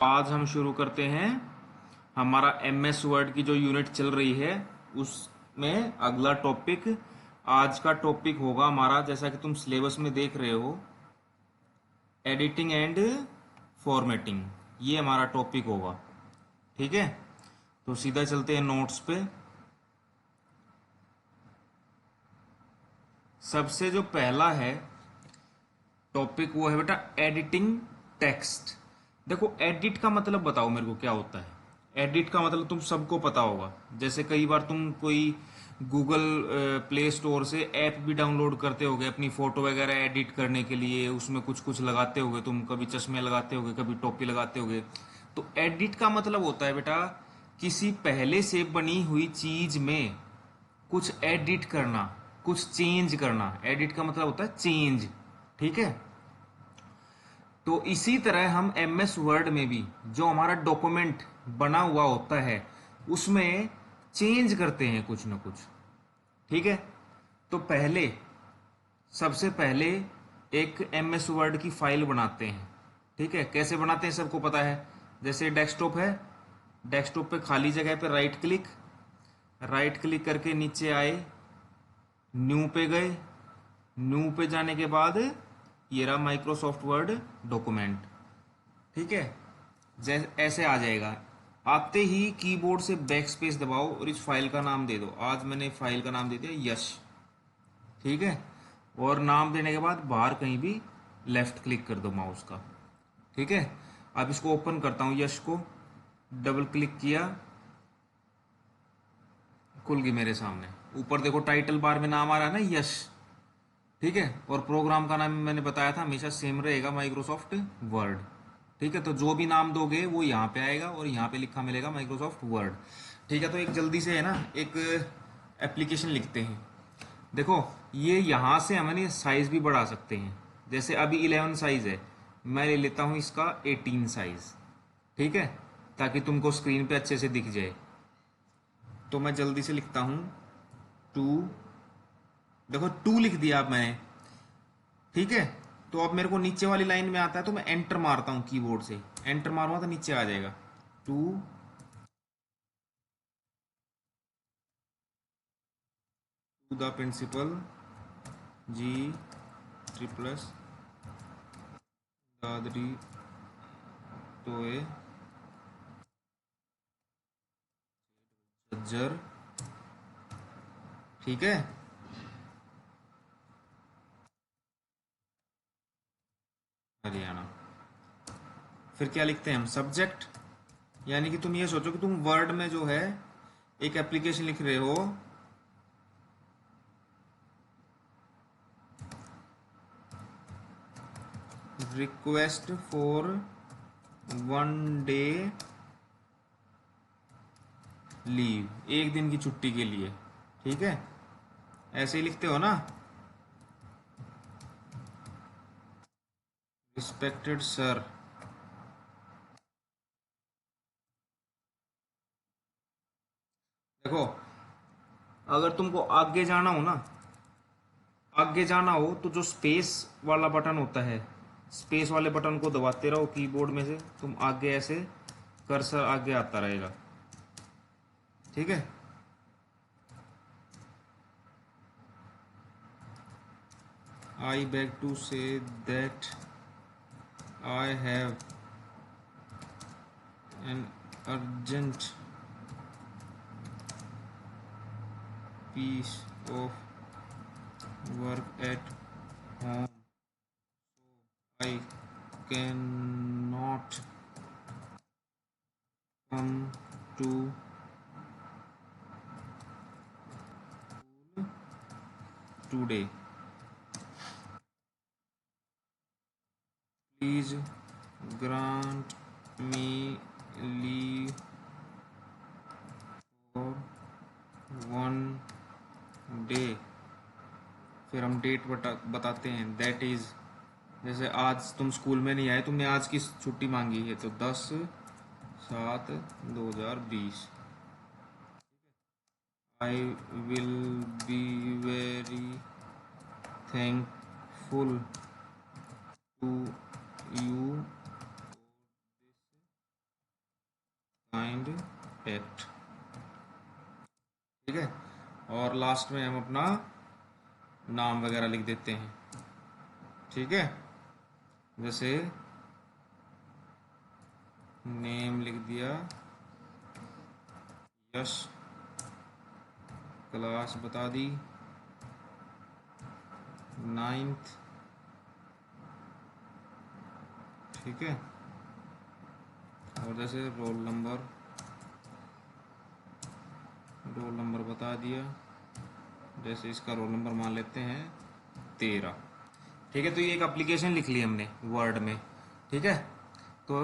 आज हम शुरू करते हैं हमारा एमएस वर्ड की जो यूनिट चल रही है उसमें अगला टॉपिक। आज का टॉपिक होगा हमारा, जैसा कि तुम सिलेबस में देख रहे हो, एडिटिंग एंड फॉर्मेटिंग। ये हमारा टॉपिक होगा। ठीक है, तो सीधा चलते हैं नोट्स पे। सबसे जो पहला है टॉपिक वो है बेटा एडिटिंग टेक्स्ट। देखो, एडिट का मतलब बताओ मेरे को क्या होता है। एडिट का मतलब तुम सबको पता होगा। जैसे कई बार तुम कोई गूगल प्ले स्टोर से ऐप भी डाउनलोड करते होगे अपनी फोटो वगैरह एडिट करने के लिए, उसमें कुछ कुछ लगाते होगे तुम, कभी चश्मे लगाते होगे, कभी टोपी लगाते होगे। तो एडिट का मतलब होता है बेटा किसी पहले से बनी हुई चीज में कुछ एडिट करना, कुछ चेंज करना। एडिट का मतलब होता है चेंज। ठीक है, तो इसी तरह हम एमएस वर्ड में भी जो हमारा डॉक्यूमेंट बना हुआ होता है उसमें चेंज करते हैं कुछ ना कुछ। ठीक है, तो सबसे पहले एक एमएस वर्ड की फाइल बनाते हैं। ठीक है, कैसे बनाते हैं सबको पता है। जैसे डेस्कटॉप है, डेस्कटॉप पे खाली जगह पे राइट क्लिक करके नीचे आए, न्यू पे गए। न्यू पे जाने के बाद ये रहा माइक्रोसॉफ्ट वर्ड डॉक्यूमेंट। ठीक है, जैसे ऐसे आ जाएगा। आते ही कीबोर्ड से बैक स्पेस दबाओ और इस फाइल का नाम दे दो। आज मैंने फाइल का नाम दे दिया यश। ठीक है, और नाम देने के बाद बाहर कहीं भी लेफ्ट क्लिक कर दो माउस का। ठीक है, अब इसको ओपन करता हूँ। यश को डबल क्लिक किया, खुल गई मेरे सामने। ऊपर देखो टाइटल बार में नाम आ रहा है ना, यश। ठीक है, और प्रोग्राम का नाम मैंने बताया था हमेशा सेम रहेगा, माइक्रोसॉफ्ट वर्ड। ठीक है, तो जो भी नाम दोगे वो यहाँ पे आएगा और यहाँ पे लिखा मिलेगा माइक्रोसॉफ्ट वर्ड। ठीक है, तो एक जल्दी से है ना एक एप्लीकेशन लिखते हैं। देखो, ये यहाँ से हम साइज भी बढ़ा सकते हैं। जैसे अभी 11 साइज है, मैं ले लेता हूँ इसका 18 साइज। ठीक है, ताकि तुमको स्क्रीन पे अच्छे से दिख जाए। तो मैं जल्दी से लिखता हूँ 2। देखो 2 लिख दिया अब मैंने। ठीक है, तो अब मेरे को नीचे वाली लाइन में आता है तो मैं एंटर मारता हूँ कीबोर्ड से। एंटर मारूंगा तो नीचे आ जाएगा 2 टू द प्रिंसिपल जी ट्रिपल्स दादरी टोए झज्जर। ठीक है, हरियाणा। फिर क्या लिखते हैं हम, सब्जेक्ट। यानी कि तुम ये सोचो कि तुम वर्ड में जो है एक एप्लीकेशन लिख रहे हो। रिक्वेस्ट फॉर 1 डे लीव, एक दिन की छुट्टी के लिए। ठीक है, ऐसे ही लिखते हो ना। Respected sir. देखो, अगर तुमको आगे जाना हो तो जो स्पेस वाला बटन होता है, स्पेस वाले बटन को दबाते रहो कीबोर्ड में से। तुम आगे ऐसे कर्सर आगे आता रहेगा। ठीक है, I beg to say that I have an urgent piece of work at home, I can not come to today, please grant me leave for 1 day. फिर हम डेट बताते हैं, दैट इज। जैसे आज तुम स्कूल में नहीं आए, तुमने आज की छुट्टी मांगी है, तो 10/7/2020। I will be very thankful to you kind act, ठीक है। और लास्ट में हम अपना नाम वगैरह लिख देते हैं, ठीक है। जैसे नेम लिख दिया, यश, क्लास बता दी 9th, ठीक है। और जैसे रोल नंबर बता दिया, जैसे इसका रोल नंबर मान लेते हैं 13, ठीक है। तो ये एक एप्लीकेशन लिख ली हमने वर्ड में, ठीक है। तो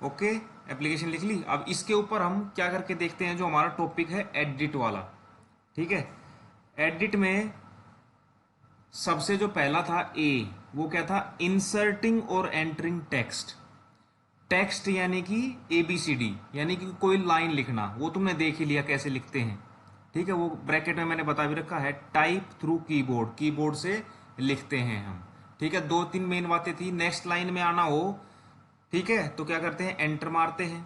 ओके, एप्लीकेशन लिख ली। अब इसके ऊपर हम क्या करके देखते हैं, जो हमारा टॉपिक है एडिट वाला, ठीक है। एडिट में सबसे जो पहला था ए, वो क्या था, इंसर्टिंग और एंटरिंग टेक्स्ट। टेक्स्ट यानी कि ABCD, यानी कि कोई लाइन लिखना, वो तुमने देख ही लिया कैसे लिखते हैं, ठीक है। वो ब्रैकेट में मैंने बता भी रखा है, टाइप थ्रू कीबोर्ड, कीबोर्ड से लिखते हैं हम, ठीक है। 2-3 मेन बातें थी। नेक्स्ट लाइन में आना हो, ठीक है, तो क्या करते हैं, एंटर मारते हैं,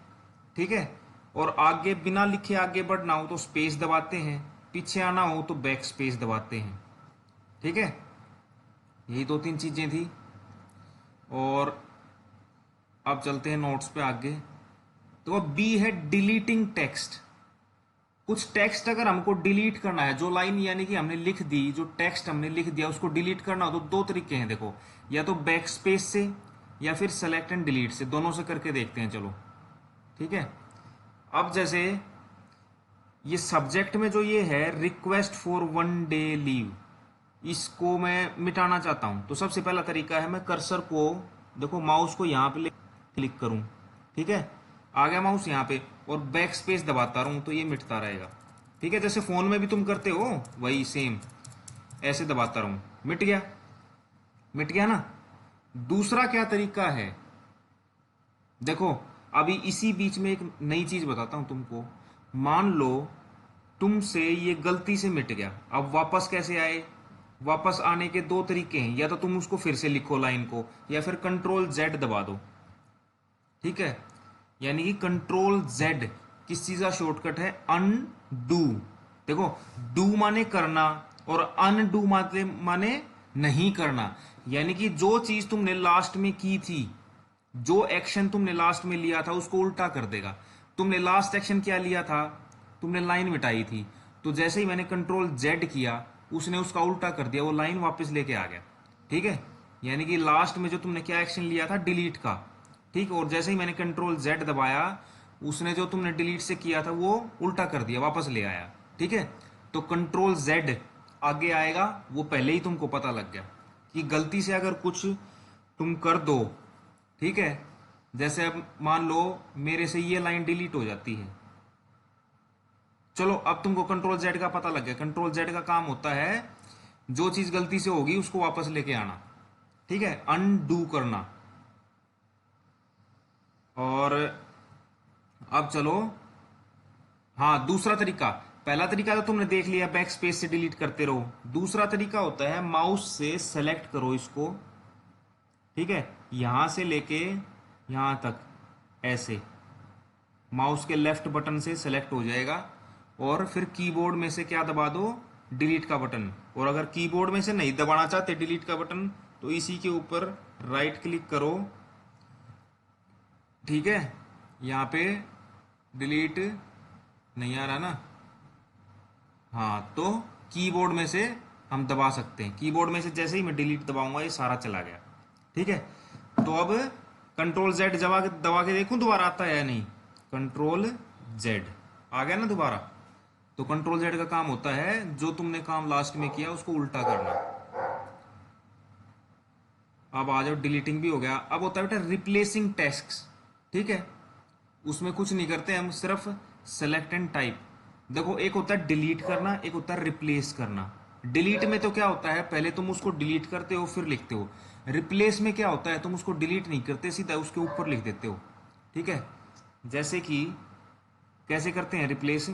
ठीक है। और आगे बिना लिखे आगे बढ़ना हो तो स्पेस दबाते हैं, पीछे आना हो तो बैक स्पेस दबाते हैं, ठीक है। यही 2-3 चीजें थी। और अब चलते हैं नोट्स पे आगे। तो अब बी है डिलीटिंग टेक्स्ट। कुछ टेक्स्ट अगर हमको डिलीट करना है, जो लाइन यानी कि हमने लिख दी, जो टेक्स्ट हमने लिख दिया उसको डिलीट करना हो तो 2 तरीके हैं, देखो, या तो बैक स्पेस से या फिर सेलेक्ट एंड डिलीट से, दोनों से करके देखते हैं, चलो, ठीक है। अब जैसे ये सब्जेक्ट में जो ये है रिक्वेस्ट फॉर 1 डे लीव, इसको मैं मिटाना चाहता हूं, तो सबसे पहला तरीका है, मैं कर्सर को, देखो, माउस को यहां पे क्लिक करूं, ठीक है, आ गया माउस यहां पे, और बैक स्पेस दबाता रहूं तो ये मिटता रहेगा, ठीक है। जैसे फोन में भी तुम करते हो वही सेम, ऐसे दबाता रहूं, मिट गया, मिट गया ना। दूसरा क्या तरीका है, देखो, अभी इसी बीच में एक नई चीज बताता हूं तुमको। मान लो तुमसे ये गलती से मिट गया, अब वापस कैसे आए, वापस आने के 2 तरीके हैं, या तो तुम उसको फिर से लिखो लाइन को, या फिर Ctrl Z दबा दो, ठीक है। यानी कि Ctrl Z किस चीज का शॉर्टकट है, अनडू। देखो, डू माने करना और अनडू माने नहीं करना, यानी कि जो चीज तुमने लास्ट में की थी, जो एक्शन तुमने लास्ट में लिया था उसको उल्टा कर देगा। तुमने लास्ट एक्शन क्या लिया था, तुमने लाइन मिटाई थी, तो जैसे ही मैंने Ctrl Z किया उसने उसका उल्टा कर दिया, वो लाइन वापस लेके आ गया, ठीक है। यानी कि लास्ट में जो तुमने क्या एक्शन लिया था, डिलीट का, ठीक है, और जैसे ही मैंने Ctrl Z दबाया उसने जो तुमने डिलीट से किया था वो उल्टा कर दिया, वापस ले आया, ठीक है। तो Ctrl Z आगे आएगा, वो पहले ही तुमको पता लग गया कि गलती से अगर कुछ तुम कर दो, ठीक है, जैसे अब मान लो मेरे से ये लाइन डिलीट हो जाती है, चलो अब तुमको Ctrl Z का पता लग गया। Ctrl Z का काम होता है जो चीज गलती से होगी उसको वापस लेके आना, ठीक है, अनडू करना। और अब चलो, हाँ, दूसरा तरीका, पहला तरीका तो तुमने देख लिया, बैक स्पेस से डिलीट करते रहो। दूसरा तरीका होता है माउस से सेलेक्ट करो इसको, ठीक है, यहां से लेके यहां तक, ऐसे माउस के लेफ्ट बटन से सेलेक्ट हो जाएगा, और फिर कीबोर्ड में से क्या दबा दो, डिलीट का बटन। और अगर कीबोर्ड में से नहीं दबाना चाहते डिलीट का बटन, तो इसी के ऊपर राइट क्लिक करो, ठीक है, यहाँ पे डिलीट नहीं आ रहा ना, हाँ, तो कीबोर्ड में से हम दबा सकते हैं, कीबोर्ड में से जैसे ही मैं डिलीट दबाऊंगा ये सारा चला गया, ठीक है। तो अब Ctrl Z दबा के देखूं दोबारा आता है या नहीं, Ctrl Z आ गया ना दोबारा। तो Ctrl Z का काम होता है जो तुमने काम लास्ट में किया उसको उल्टा करना। अब आ जाओ, डिलीटिंग भी हो गया। अब होता है बेटा रिप्लेसिंग टेक्स्ट, ठीक है, उसमें कुछ नहीं करते हम, सिर्फ सेलेक्ट एंड टाइप। देखो, एक होता है डिलीट करना, एक होता है रिप्लेस करना। डिलीट में तो क्या होता है, पहले तुम उसको डिलीट करते हो फिर लिखते हो। रिप्लेस में क्या होता है, तुम उसको डिलीट नहीं करते, सीधा उसके ऊपर लिख देते हो, ठीक है। जैसे कि कैसे करते हैं रिप्लेस,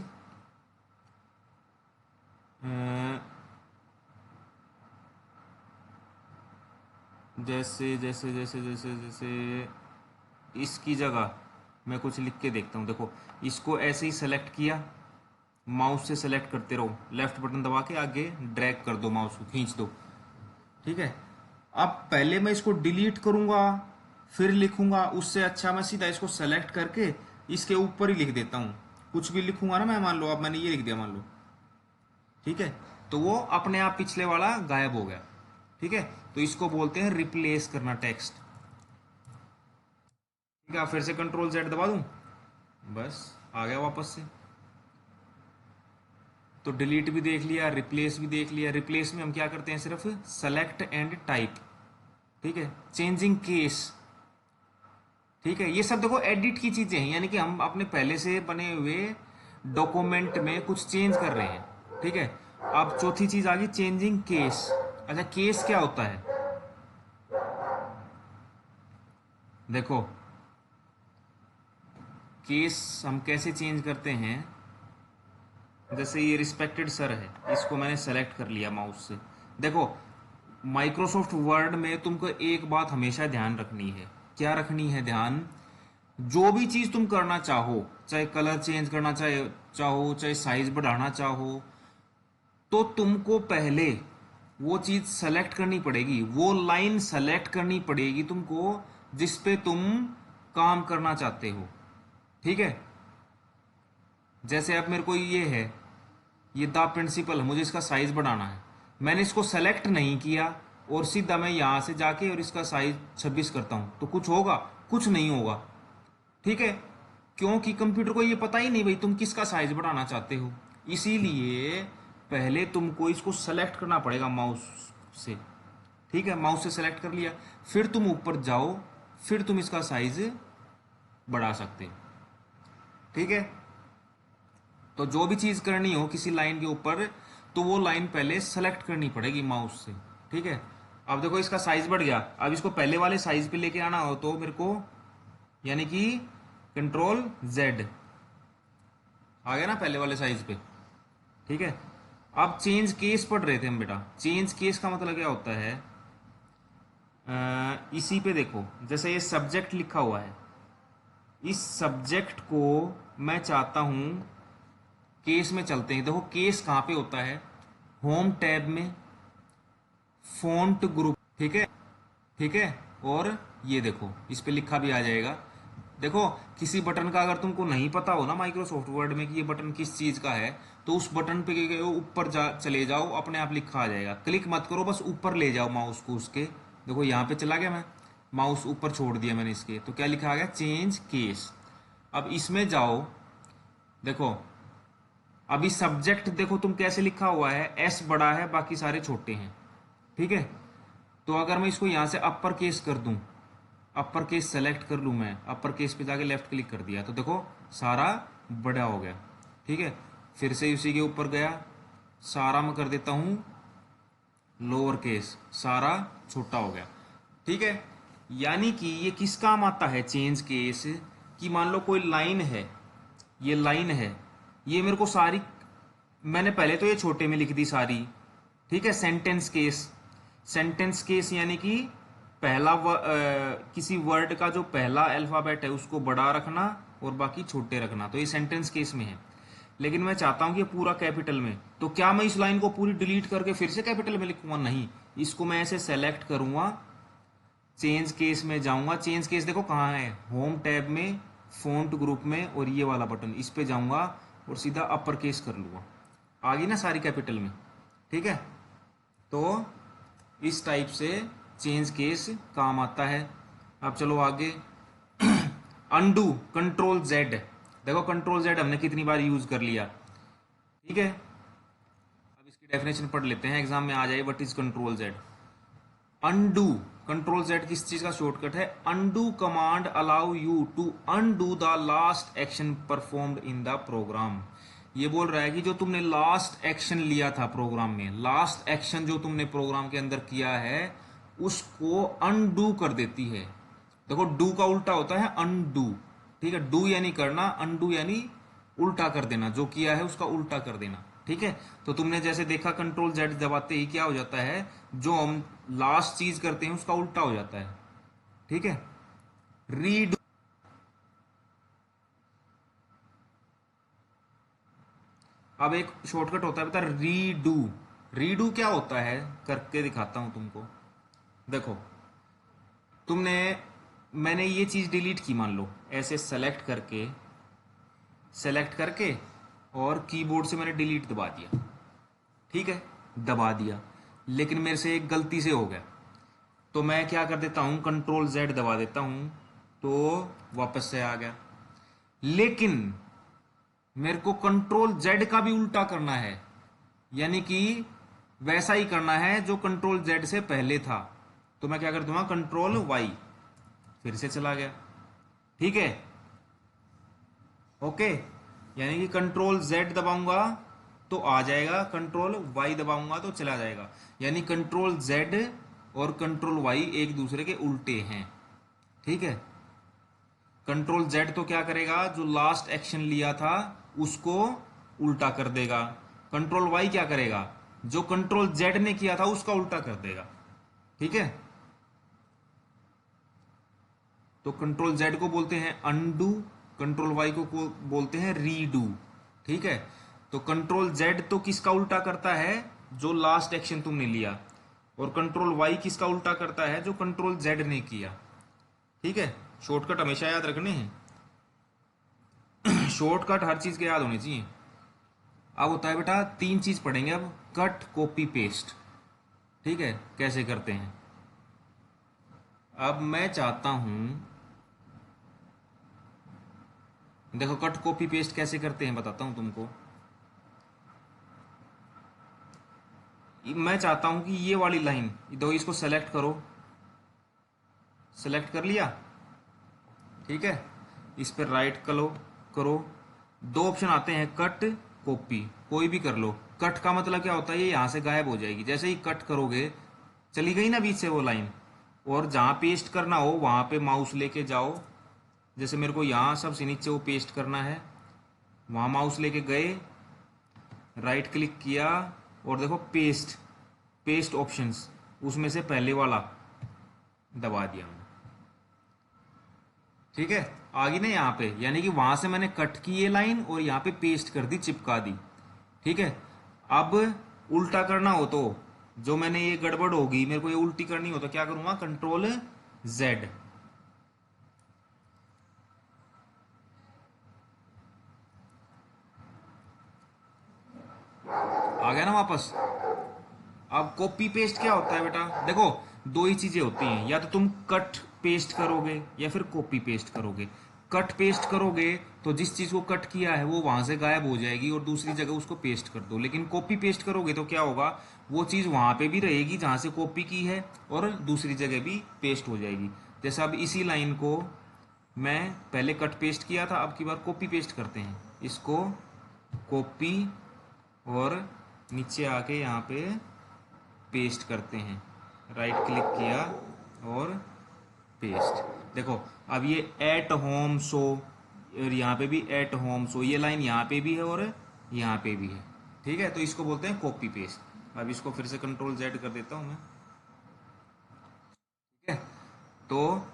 जैसे जैसे जैसे जैसे जैसे इसकी जगह मैं कुछ लिख के देखता हूँ। देखो, इसको ऐसे ही सेलेक्ट किया, माउस से सेलेक्ट करते रहो, लेफ्ट बटन दबा के आगे ड्रैग कर दो, माउस को खींच दो। ठीक है। अब पहले मैं इसको डिलीट करूंगा फिर लिखूंगा, उससे अच्छा मैं सीधा इसको सेलेक्ट करके इसके ऊपर ही लिख देता हूँ। कुछ भी लिखूंगा ना मैं, मान लो अब मैंने ये लिख दिया मान लो, ठीक है, तो वो अपने आप पिछले वाला गायब हो गया। ठीक है, तो इसको बोलते हैं रिप्लेस करना टेक्स्ट। ठीक है, फिर से कंट्रोल जेड दबा दूं, बस आ गया वापस से। तो डिलीट भी देख लिया, रिप्लेस भी देख लिया। रिप्लेस में हम क्या करते हैं, सिर्फ सेलेक्ट एंड टाइप। ठीक है, चेंजिंग केस। ठीक है, ये सब देखो एडिट की चीजें हैं, यानी कि हम अपने पहले से बने हुए डॉक्यूमेंट में कुछ चेंज कर रहे हैं। ठीक है, अब चौथी चीज आ गई चेंजिंग केस। अच्छा, केस क्या होता है, देखो केस हम कैसे चेंज करते हैं। जैसे ये रिस्पेक्टेड सर है, इसको मैंने सेलेक्ट कर लिया माउस से। देखो, माइक्रोसॉफ्ट वर्ड में तुमको एक बात हमेशा ध्यान रखनी है। क्या रखनी है ध्यान, जो भी चीज तुम करना चाहो, चाहे कलर चेंज करना चाहो, चाहे साइज बढ़ाना चाहो, तो तुमको पहले वो चीज सेलेक्ट करनी पड़ेगी, वो लाइन सेलेक्ट करनी पड़ेगी तुमको जिस पे तुम काम करना चाहते हो। ठीक है, जैसे अब मेरे को ये है, ये द प्रिंसिपल है, मुझे इसका साइज बढ़ाना है। मैंने इसको सेलेक्ट नहीं किया और सीधा मैं यहां से जाके और इसका साइज 26 करता हूं, तो कुछ होगा? कुछ नहीं होगा। ठीक है, क्योंकि कंप्यूटर को ये पता ही नहीं भाई तुम किसका साइज बढ़ाना चाहते हो। इसीलिए पहले तुमको इसको सेलेक्ट करना पड़ेगा माउस से। ठीक है, माउस से सेलेक्ट कर लिया, फिर तुम ऊपर जाओ, फिर तुम इसका साइज बढ़ा सकते हो। ठीक है, तो जो भी चीज करनी हो किसी लाइन के ऊपर, तो वो लाइन पहले सेलेक्ट करनी पड़ेगी माउस से। ठीक है, अब देखो इसका साइज बढ़ गया, अब इसको पहले वाले साइज पे लेके आना हो तो मेरे को, यानी कि कंट्रोल जेड आ गया ना पहले वाले साइज पे। ठीक है, अब चेंज केस पढ़ रहे थे हम बेटा। चेंज केस का मतलब क्या होता है, इसी पे देखो, जैसे ये सब्जेक्ट लिखा हुआ है, इस सब्जेक्ट को मैं चाहता हूं केस में चलते हैं। देखो केस कहां पे होता है, होम टैब में, फॉन्ट ग्रुप। ठीक है, ठीक है, और ये देखो इस पे लिखा भी आ जाएगा। देखो, किसी बटन का अगर तुमको नहीं पता हो ना माइक्रोसॉफ्ट वर्ड में कि ये बटन किस चीज का है, तो उस बटन पे ऊपर चले जाओ, अपने आप लिखा आ जाएगा। क्लिक मत करो, बस ऊपर ले जाओ माउस को उसके। देखो यहाँ पे चला गया, मैं माउस ऊपर छोड़ दिया मैंने इसके, तो क्या लिखा आ गया, चेंज केस। अब इसमें जाओ, देखो अभी सब्जेक्ट देखो तुम कैसे लिखा हुआ है, एस बड़ा है बाकी सारे छोटे हैं। ठीक है, तो अगर मैं इसको यहां से अपर केस कर दूं, अपर केस सेलेक्ट कर लूं, मैं अपर केस पे जाके लेफ्ट क्लिक कर दिया, तो देखो सारा बड़ा हो गया। ठीक है, फिर से उसी के ऊपर गया, सारा मैं कर देता हूं लोअर केस, सारा छोटा हो गया। ठीक है, यानी कि ये किस काम आता है चेंज केस, कि मान लो कोई लाइन है, ये लाइन है, ये मेरे को सारी, मैंने पहले तो ये छोटे में लिख दी सारी। ठीक है, सेंटेंस केस, सेंटेंस केस यानी कि पहला किसी वर्ड का जो पहला अल्फाबेट है उसको बड़ा रखना और बाकी छोटे रखना, तो ये सेंटेंस केस में है। लेकिन मैं चाहता हूं कि ये पूरा कैपिटल में, तो क्या मैं इस लाइन को पूरी डिलीट करके फिर से कैपिटल में लिखूंगा? नहीं, इसको मैं ऐसे सेलेक्ट करूंगा, चेंज केस में जाऊंगा। चेंज केस देखो कहाँ है, होम टैब में, फॉन्ट ग्रुप में, और ये वाला बटन, इस पे जाऊंगा और सीधा अपर केस कर लूंगा, आ गई ना सारी कैपिटल में। ठीक है, तो इस टाइप से चेंज केस काम आता है। अब चलो आगे, अनडू, कंट्रोल जेड। देखो कंट्रोल जेड हमने कितनी बार यूज कर लिया। ठीक है, अब इसकी डेफिनेशन पढ़ लेते हैं, एग्जाम में आ जाए, what is control Z. Undo, control Z किस चीज का शॉर्टकट है, undo command allow you to undo the last action performed in the program. ये बोल रहा है कि जो तुमने लास्ट एक्शन लिया था प्रोग्राम में, लास्ट एक्शन जो तुमने प्रोग्राम के अंदर किया है उसको अनडू कर देती है। देखो डू का उल्टा होता है अनडू। ठीक है, डू यानी करना, अनडू यानी उल्टा कर देना, जो किया है उसका उल्टा कर देना। ठीक है, तो तुमने जैसे देखा कंट्रोल जेड दबाते ही क्या हो जाता है, जो हम लास्ट चीज करते हैं उसका उल्टा हो जाता है। ठीक है, रीडू। अब एक शॉर्टकट होता है बता, रीडू। रीडू क्या होता है, करके दिखाता हूं तुमको। देखो, तुमने मैंने ये चीज डिलीट की, मान लो ऐसे सेलेक्ट करके और कीबोर्ड से मैंने डिलीट दबा दिया। ठीक है, दबा दिया, लेकिन मेरे से एक गलती से हो गया, तो मैं क्या कर देता हूं, कंट्रोल जेड दबा देता हूं, तो वापस से आ गया। लेकिन मेरे को कंट्रोल जेड का भी उल्टा करना है, यानी कि वैसा ही करना है जो कंट्रोल जेड से पहले था। तो मैं क्या कर दूंगा, कंट्रोल वाई, फिर से चला गया। ठीक है, ओके, यानी कि कंट्रोल जेड दबाऊंगा तो आ जाएगा, कंट्रोल वाई दबाऊंगा तो चला जाएगा। यानी कंट्रोल जेड और कंट्रोल वाई एक दूसरे के उल्टे हैं। ठीक है, कंट्रोल जेड तो क्या करेगा, जो लास्ट एक्शन लिया था उसको उल्टा कर देगा। कंट्रोल वाई क्या करेगा, जो कंट्रोल जेड ने किया था उसका उल्टा कर देगा। ठीक है, तो कंट्रोल जेड को बोलते हैं अनडू, कंट्रोल वाई को बोलते हैं रीडू। ठीक है, तो कंट्रोल जेड तो किसका उल्टा करता है, जो लास्ट एक्शन तुमने लिया, और कंट्रोल वाई किसका उल्टा करता है, जो कंट्रोल जेड ने किया। ठीक है, शॉर्टकट हमेशा याद रखने हैं। शॉर्टकट हर चीज के याद होने चाहिए। अब होता है बेटा, तीन चीज पढ़ेंगे अब, कट कॉपी पेस्ट। ठीक है, कैसे करते हैं। अब मैं चाहता हूं, देखो कट कॉपी पेस्ट कैसे करते हैं बताता हूं तुमको। मैं चाहता हूं कि ये वाली लाइन, दो, इसको सेलेक्ट करो, सेलेक्ट कर लिया। ठीक है, इस पर राइट करो, दो ऑप्शन आते हैं, कट कॉपी, कोई भी कर लो। कट का मतलब क्या होता है, ये यहां से गायब हो जाएगी। जैसे ही कट करोगे, चली गई ना बीच से वो लाइन, और जहां पेस्ट करना हो वहां पे माउस लेके जाओ। जैसे मेरे को यहाँ सबसे नीचे वो पेस्ट करना है, वहां माउस लेके गए, राइट क्लिक किया, और देखो पेस्ट ऑप्शंस, उसमें से पहले वाला दबा दिया मैंने। ठीक है, आ गई ना यहाँ पे, यानी कि वहां से मैंने कट की ये लाइन और यहाँ पे पेस्ट कर दी, चिपका दी। ठीक है, अब उल्टा करना हो तो, जो मैंने ये गड़बड़ होगी, मेरे को ये उल्टी करनी हो तो क्या करूंगा, कंट्रोल जेड। आ गया ना वापस। अब कॉपी पेस्ट क्या होता है बेटा, देखो दो ही चीजें होती हैं, या तो तुम कट पेस्ट करोगे या फिर कॉपी पेस्ट करोगे। कट पेस्ट करोगे तो जिस चीज को कट किया है वो वहां से गायब हो जाएगी और दूसरी जगह उसको पेस्ट कर दो। लेकिन कॉपी पेस्ट करोगे तो क्या होगा, वो चीज वहां पे भी रहेगी जहां से कॉपी की है और दूसरी जगह भी पेस्ट हो जाएगी। जैसे अब इसी लाइन को मैं पहले कट पेस्ट किया था, अब की बार कॉपी पेस्ट करते हैं। इसको कॉपी और नीचे आके यहाँ पे पेस्ट करते हैं, राइट क्लिक किया और पेस्ट। देखो अब ये एट होम शो, और यहाँ पे भी एट होम शो, ये लाइन यहाँ पे भी है और यहाँ पे भी है। ठीक है, तो इसको बोलते हैं कॉपी पेस्ट। अब इसको फिर से कंट्रोल जेड कर देता हूं मैं। ठीक है, तो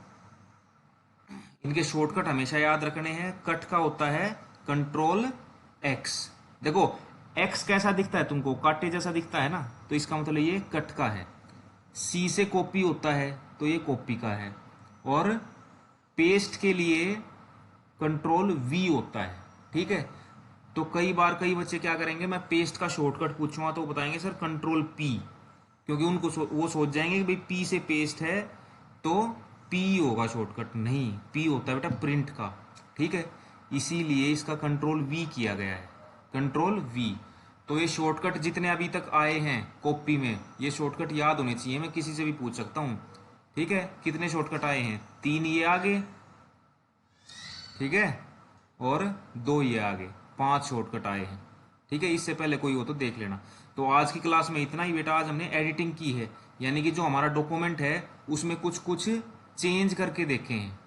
इनके शॉर्टकट हमेशा याद रखने हैं। कट का होता है कंट्रोल एक्स। देखो एक्स कैसा दिखता है तुमको, कांटे जैसा दिखता है ना, तो इसका मतलब ये कट का है। सी से कॉपी होता है तो ये कॉपी का है। और पेस्ट के लिए कंट्रोल वी होता है। ठीक है, तो कई बार कई बच्चे क्या करेंगे, मैं पेस्ट का शॉर्टकट पूछूंगा तो बताएंगे सर कंट्रोल पी, क्योंकि उनको वो सोच जाएंगे कि भाई पी से पेस्ट है तो पी होगा शॉर्टकट। नहीं, पी होता है बेटा प्रिंट का। ठीक है, इसीलिए इसका कंट्रोल वी किया गया है, कंट्रोल वी। तो ये शॉर्टकट जितने अभी तक आए हैं कॉपी में, ये शॉर्टकट याद होने चाहिए, मैं किसी से भी पूछ सकता हूं। ठीक है, कितने शॉर्टकट आए हैं, 3 ये आगे, ठीक है, और 2 ये आगे, 5 शॉर्टकट आए हैं। ठीक है, इससे पहले कोई हो तो देख लेना। तो आज की क्लास में इतना ही बेटा। आज हमने एडिटिंग की है, यानी कि जो हमारा डॉक्यूमेंट है उसमें कुछ कुछ चेंज करके देखे हैं।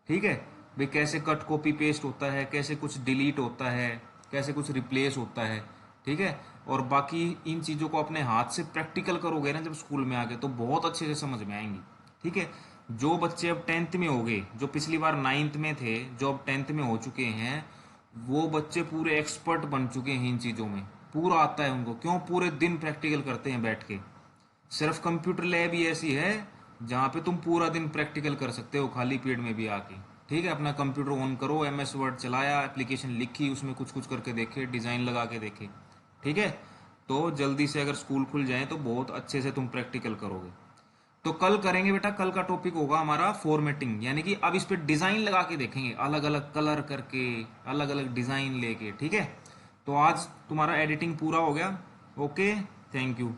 ठीक है भाई, कैसे कट कॉपी पेस्ट होता है, कैसे कुछ डिलीट होता है, कैसे कुछ रिप्लेस होता है। ठीक है। और बाकी इन चीज़ों को अपने हाथ से प्रैक्टिकल करोगे ना जब स्कूल में आके, तो बहुत अच्छे से समझ में आएंगी। ठीक है। जो बच्चे अब 10th में हो गए, जो पिछली बार 9th में थे, जो अब 10th में हो चुके हैं, वो बच्चे पूरे एक्सपर्ट बन चुके हैं इन चीज़ों में। पूरा आता है उनको, क्यों? पूरे दिन प्रैक्टिकल करते हैं बैठ के। सिर्फ कंप्यूटर लैब ही ऐसी है जहाँ पे तुम पूरा दिन प्रैक्टिकल कर सकते हो खाली पीरियड में भी आके। ठीक है। अपना कंप्यूटर ऑन करो, MS वर्ड चलाया, एप्लीकेशन लिखी, उसमें कुछ कुछ करके देखे, डिज़ाइन लगा के देखे। ठीक है। तो जल्दी से अगर स्कूल खुल जाए तो बहुत अच्छे से तुम प्रैक्टिकल करोगे। तो कल करेंगे बेटा, कल का टॉपिक होगा हमारा फॉर्मेटिंग, यानी कि अब इस पे डिज़ाइन लगा के देखेंगे, अलग अलग कलर करके, अलग अलग डिज़ाइन लेके। ठीक है। तो आज तुम्हारा एडिटिंग पूरा हो गया। Okay, thank you.